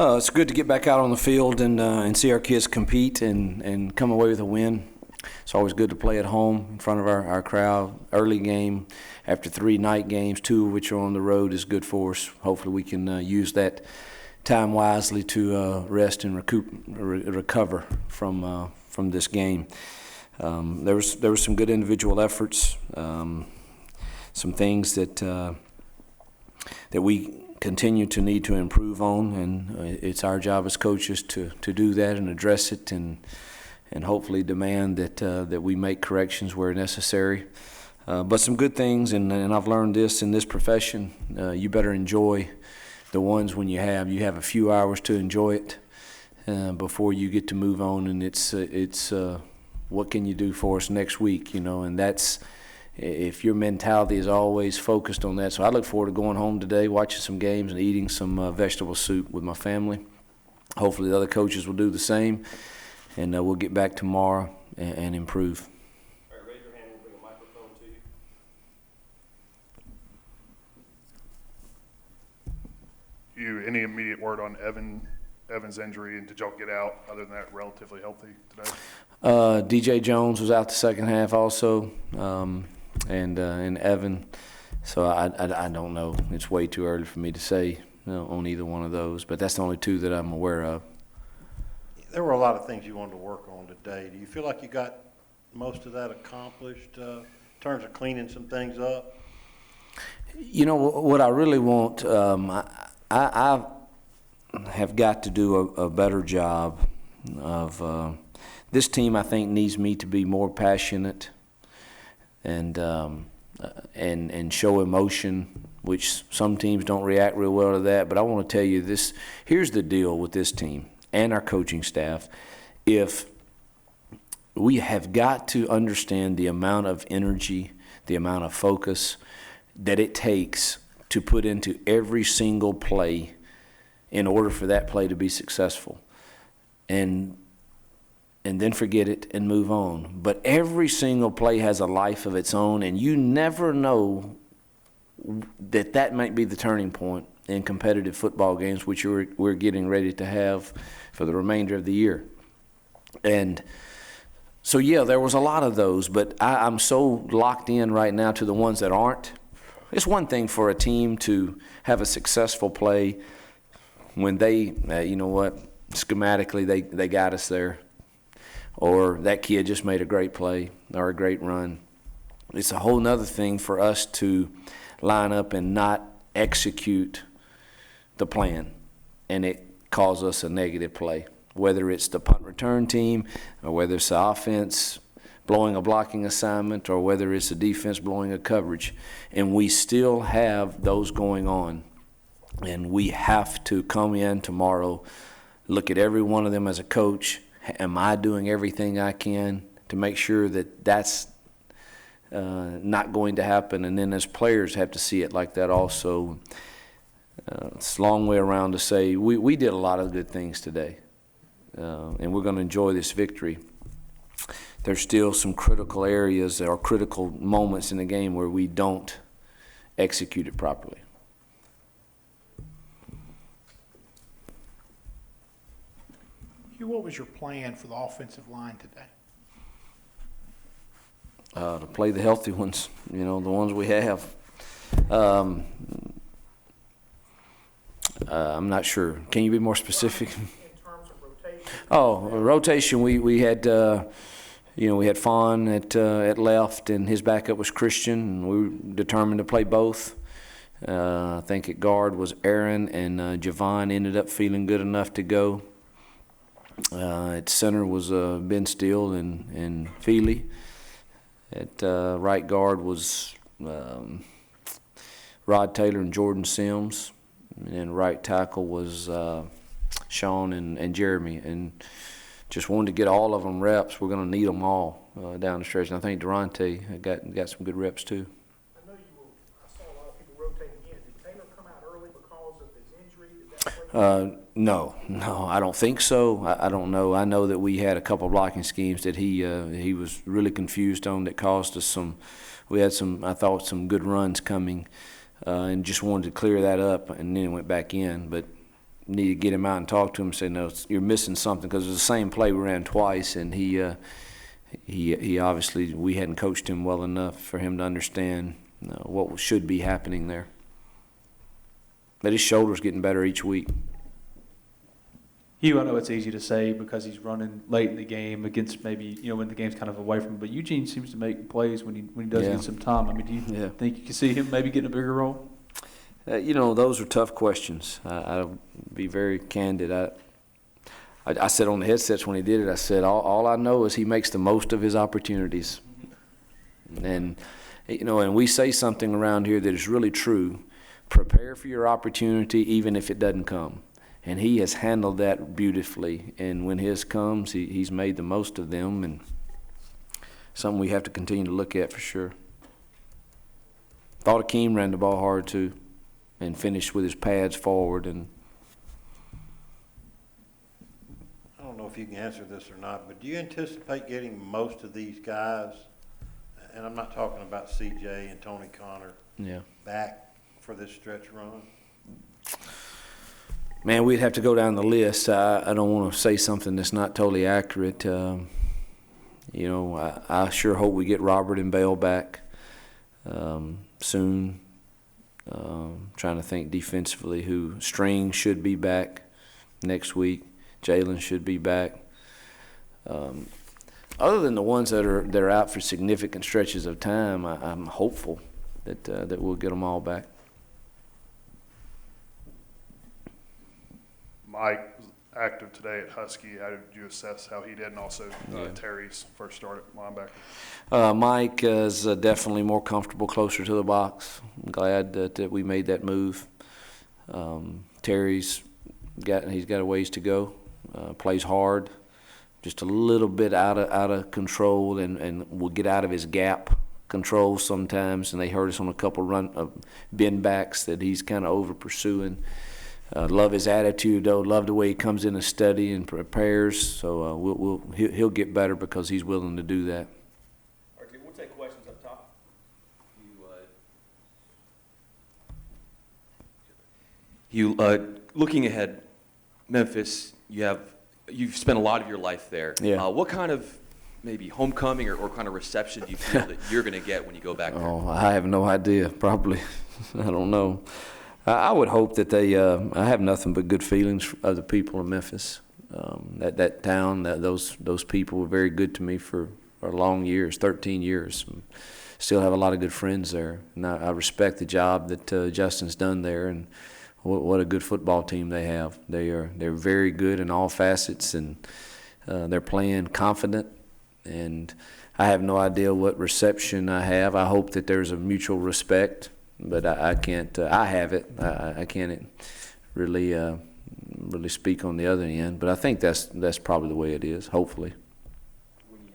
It's good to get back out on the field and see our kids compete and come away with a win. It's always good to play at home in front of our crowd. Early game after 3 night games, 2 of which are on the road, is good for us. Hopefully we can use that time wisely to rest and recover from this game. There was some good individual efforts, some things that we continue to need to improve on, and it's our job as coaches to do that and address it and hopefully demand that we make corrections where necessary. But some good things, and I've learned this in this profession, you better enjoy the ones when you have a few hours to enjoy it before you get to move on, and it's what can you do for us next week, and that's if your mentality is always focused on that. So I look forward to going home today, watching some games and eating some vegetable soup with my family. Hopefully the other coaches will do the same, and we'll get back tomorrow and improve. All right, raise your hand and we'll bring a microphone to you. Any immediate word on Evan's injury, and did y'all get out, other than that, relatively healthy today? DJ Jones was out the second half also, and Evan. So I don't know. It's way too early for me to say on either one of those, but that's the only 2 that I'm aware of. There were a lot of things you wanted to work on today. Do you feel like you got most of that accomplished in terms of cleaning some things up? What I really want, I have got to do a better job of this team. I think needs me to be more passionate and show emotion, which some teams don't react real well to that. But I want to tell you this. Here's the deal with this team and our coaching staff. If we have got to understand the amount of energy, the amount of focus that it takes to put into every single play in order for that play to be successful. And then forget it and move on. But every single play has a life of its own, and you never know that might be the turning point in competitive football games, which we're getting ready to have for the remainder of the year. And so, yeah, there was a lot of those, but I'm so locked in right now to the ones that aren't. It's one thing for a team to have a successful play when they, schematically they got us there, or that kid just made a great play or a great run. It's a whole nother thing for us to line up and not execute the plan, and it causes us a negative play, whether it's the punt return team or whether it's the offense blowing a blocking assignment or whether it's the defense blowing a coverage. And we still have those going on, and we have to come in tomorrow, look at every one of them as a coach. Am I doing everything I can to make sure that that's not going to happen? And then as players have to see it like that also. It's a long way around to say we did a lot of good things today, and we're going to enjoy this victory. There's still some critical areas or critical moments in the game where we don't execute it properly. Hugh, what was your plan for the offensive line today? To play the healthy ones, the ones we have. I'm not sure. Can you be more specific? In terms of rotation? Rotation. We had, we had Fawn at left, and his backup was Christian, and we were determined to play both. I think at guard was Aaron, and Javon ended up feeling good enough to go. At center was Ben Steele and Feely. At right guard was Rod Taylor and Jordan Sims. And then right tackle was Sean and Jeremy. And just wanted to get all of them reps. We're going to need them all down the stretch. And I think Durante got some good reps too. I know I saw a lot of people rotating in. Did Taylor come out early because of his injury? Did that No, I don't think so. I don't know. I know that we had a couple blocking schemes that he was really confused on that caused us some. We had some good runs coming, and just wanted to clear that up, and then it went back in. But need to get him out and talk to him and say, no, you're missing something, because it was the same play we ran twice, and he obviously, we hadn't coached him well enough for him to understand what should be happening there. But his shoulder's getting better each week. Hugh, I know it's easy to say because he's running late in the game against maybe, when the game's kind of away from him, but Eugene seems to make plays when he does Yeah. get some time. I mean, do you think you can see him maybe getting a bigger role? Those are tough questions. I'll be very candid. I said on the headsets when he did it, I said, all I know is he makes the most of his opportunities. And, and we say something around here that is really true. Prepare for your opportunity even if it doesn't come. And he has handled that beautifully. And when his comes, he's made the most of them, and something we have to continue to look at for sure. Thought Akeem ran the ball hard too, and finished with his pads forward. And I don't know if you can answer this or not, but do you anticipate getting most of these guys, and I'm not talking about CJ and Tony Connor, back for this stretch run? Man, we'd have to go down the list. I don't want to say something that's not totally accurate. I sure hope we get Robert and Bale back soon. Trying to think defensively who. String should be back next week. Jalen should be back. Other than the ones that are out for significant stretches of time, I'm hopeful that we'll get them all back. Mike was active today at Husky. How did you assess how he did, and also Terry's first start at linebacker? Mike is definitely more comfortable closer to the box. I'm glad that we made that move. Terry's got a ways to go. Plays hard, just a little bit out of control, and will get out of his gap control sometimes. And they hurt us on a couple bend backs that he's kind of over pursuing. Love his attitude, though. Love the way he comes in to study and prepares. So he'll get better because he's willing to do that. All right, we'll take questions up top. Looking ahead, Memphis, you've spent a lot of your life there. Yeah. What kind of maybe homecoming or kind of reception do you feel that you're going to get when you go back there? Oh, I have no idea. Probably. I don't know. I would hope that I have nothing but good feelings of the people of Memphis. That town, those people were very good to me for long years, 13 years. Still have a lot of good friends there. And I respect the job that Justin's done there, and what a good football team they have. They're very good in all facets, and they're playing confident. And I have no idea what reception I have. I hope that there's a mutual respect. But I can't. I have it. I can't really speak on the other end. But I think that's probably the way it is. Hopefully. When you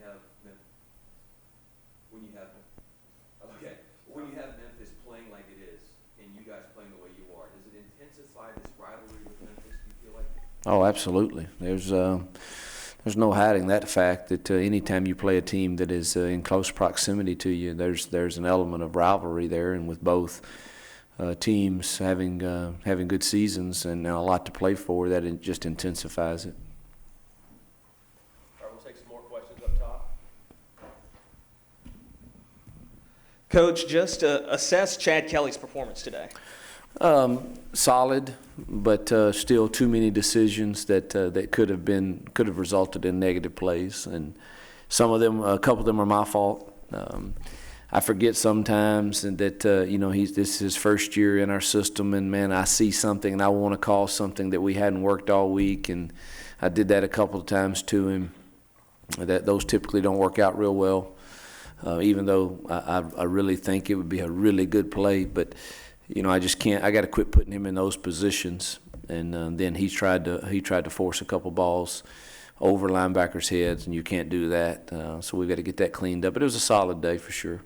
have Memphis playing like it is, and you guys playing the way you are, does it intensify this rivalry with Memphis? Do you feel like? Oh, absolutely. There's no hiding that fact that anytime you play a team that is in close proximity to you, there's an element of rivalry there, and with both teams having good seasons and a lot to play for, that it just intensifies it. All right, we'll take some more questions up top. Coach, just assess Chad Kelly's performance today. Solid, but still too many decisions that could have resulted in negative plays, and a couple of them are my fault. I forget sometimes that this is his first year in our system, and man, I see something and I want to call something that we hadn't worked all week, and I did that a couple of times to him. Those typically don't work out real well, even though I really think it would be a really good play, but. I just can't. I got to quit putting him in those positions. And then he tried to force a couple balls over linebackers' heads, and you can't do that. So we've got to get that cleaned up. But it was a solid day for sure.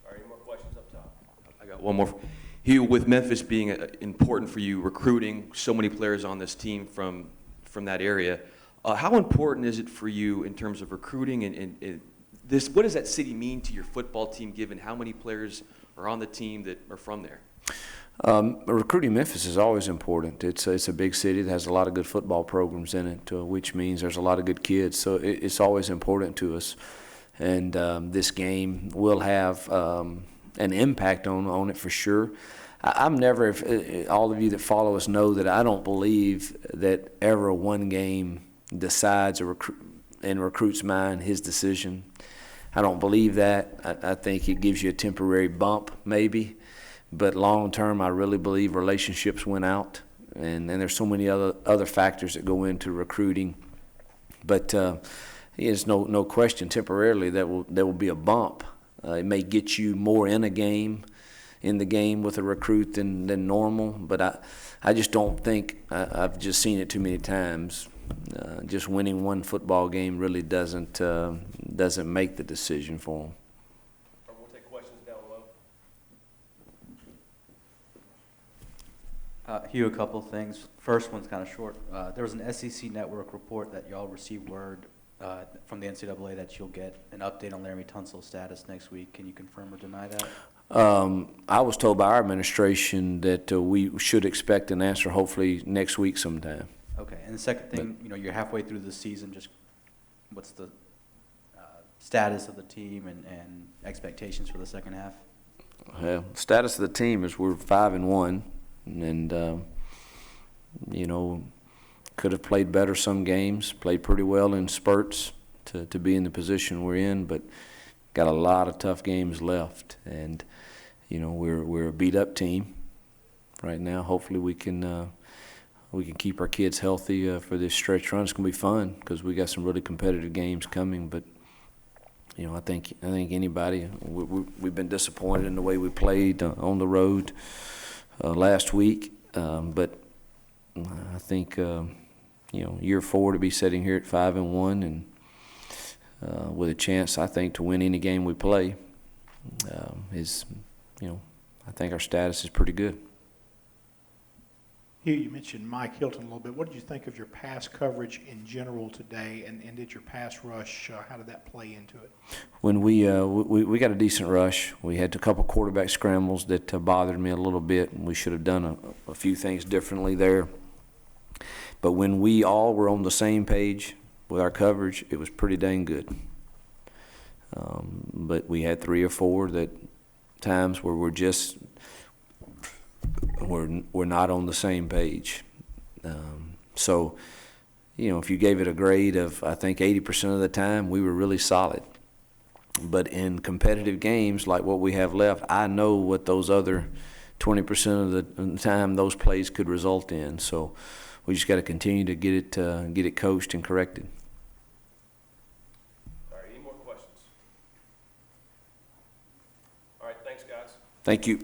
All right, any more questions up top? I got one more. Hugh, with Memphis being important for you, recruiting so many players on this team from that area, how important is it for you in terms of recruiting and this? What does that city mean to your football team, given how many players are on the team that are from there? Recruiting Memphis is always important. It's a big city that has a lot of good football programs in it, which means there's a lot of good kids. So it's always important to us. And this game will have an impact on it for sure. I'm never, all of you that follow us know that I don't believe that ever one game decides in a recruit's mind his decision. I don't believe that. I think it gives you a temporary bump maybe. But long term, I really believe relationships win out, and there's so many other factors that go into recruiting. But there's no question temporarily there will be a bump. It may get you more in the game with a recruit than normal. But I just don't think I've just seen it too many times. Just winning one football game really doesn't make the decision for them. We'll take questions down below. Hugh, a couple of things. First one's kind of short. There was an SEC Network report that y'all received word from the NCAA that you'll get an update on Laramie Tunsil's status next week. Can you confirm or deny that? I was told by our administration that we should expect an answer hopefully next week sometime. Okay. And the second thing, you're halfway through the season. Just what's the status of the team and expectations for the second half? Well, status of the team is we're 5-1. And, could have played better some games, played pretty well in spurts to be in the position we're in, but got a lot of tough games left. And, we're a beat-up team right now. Hopefully we can keep our kids healthy for this stretch run. It's going to be fun because we got some really competitive games coming. But, I think anybody, we've been disappointed in the way we played on the road last week, but I think year 4 to be sitting here at 5-1 and with a chance, I think, to win any game we play I think our status is pretty good. Hugh, you mentioned Mike Hilton a little bit. What did you think of your pass coverage in general today, and did your pass rush, how did that play into it? When we got a decent rush, we had a couple quarterback scrambles that bothered me a little bit, and we should have done a few things differently there. But when we all were on the same page with our coverage, it was pretty dang good. But we had 3 or 4 times where we're not on the same page. So, if you gave it a grade of, I think 80% of the time, we were really solid. But in competitive games like what we have left, I know what those other 20% of the time those plays could result in. So we just got to continue to get it coached and corrected. All right, any more questions? All right, thanks, guys. Thank you.